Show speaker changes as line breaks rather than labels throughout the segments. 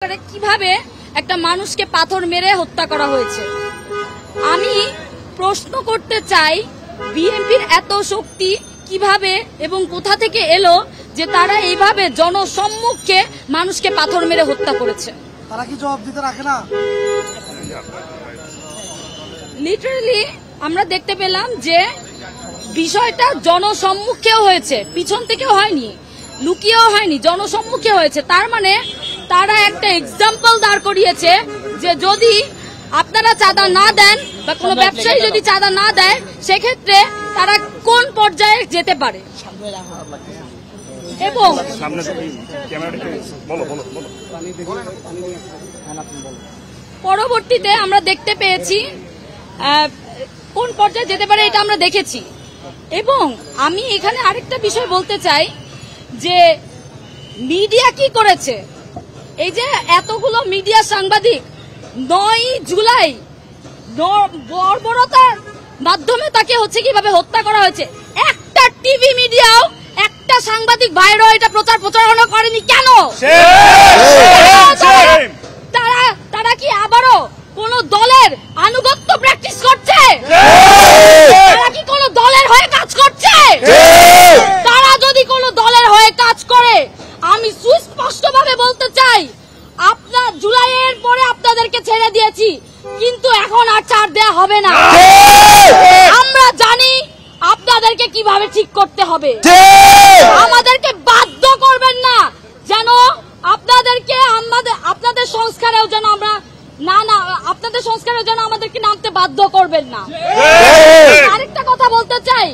কিভাবে একটা মানুষকে পাথর মেরে হত্যা করা হয়েছে। আমি প্রশ্ন করতে চাই, বিএনপির এত শক্তি কিভাবে এবং কোথা থেকে এলো যে তারা এইভাবে জনসম্মুখে মানুষকে পাথর মেরে হত্যা করেছে?
তারা কি জবাব দিতে রাখে না?
লিটারালি আমরা দেখতে পেলাম যে বিষয়টা জনসম্মুখেও হয়েছে, পিছন থেকেও হয়নি, লুকিয়েও হয়নি, জনসম্মুখে হয়েছে। তার মানে তারা একটা এক্সাম্পল দাঁড় করিয়েছে যে যদি আপনারা চাঁদা না দেন বা কোনো ব্যবসায়ী যদি চাঁদা না দেয় সেক্ষেত্রে তারা কোন পর্যায়ে যেতে পারে। এবং পরবর্তীতে আমরা দেখতে পেয়েছি কোন পর্যায়ে যেতে পারে, এটা আমরা দেখেছি। এবং আমি এখানে আরেকটা বিষয় বলতে চাই যে মিডিয়া কি করেছে, এই যে এতগুলো মিডিয়া সাংবাদিক 9 জুলাই বর্বরতার মাধ্যমে তাকে কিভাবে হত্যা করা হয়েছে, একটা টিভি মিডিয়াও একটা সাংবাদিক ভাইরাও এটা প্রচারণা করেনি কেন? তারা কি আবারও কোন দলের আনুগত্য প্র্যাকটিস করছে? তারা কি কোন দলের হয়ে কাজ করছে? তারা যদি কোন দলের হয়ে কাজ করে, আমি সুস্পষ্টভাবে বলতে চাই, আপনার জুলাইয়ের পরে আপনাদেরকে ছেড়ে দিয়েছি, কিন্তু এখন আর ছাড় দেয়া হবে না। আমরা জানি আপনাদেরকে কিভাবে ঠিক করতে হবে। আমাদেরকে বাধ্য করবেন না যেন আপনাদেরকে আপনাদের সংস্কারেও যেন আমরা আপনাদের সংস্কারের জন্য আমাদেরকে নামতে বাধ্য করবেন না। আরেকটা কথা বলতে চাই,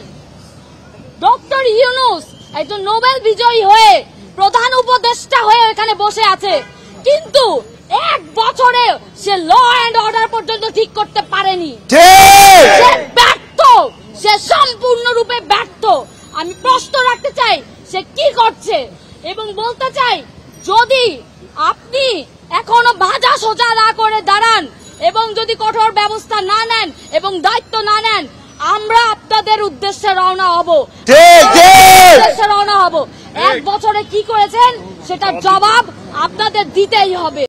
ডক্টর ইউনূস একজন নোবেল বিজয়ী হয়ে প্রধান উপদেষ্টা হয়ে এখানে বসে আছে, কিন্তু 1 বছরে সে ল অ্যান্ড অর্ডার পর্যন্ত ঠিক করতে পারেনি। সে ব্যর্থ, সে সম্পূর্ণরূপে ব্যর্থ। আমি প্রশ্ন রাখতে চাই সে কি করছে, এবং বলতে চাই যদি আপনি এখনো ভাজা সোজা না করে দাঁড়ান এবং যদি কঠোর ব্যবস্থা না নেন এবং দায়িত্ব না নেন, আমরা আপনাদের উদ্দেশ্যে রওনা হব। 1 বছরে কি করেছেন সেটার জবাব আপনাদের দিতেই হবে।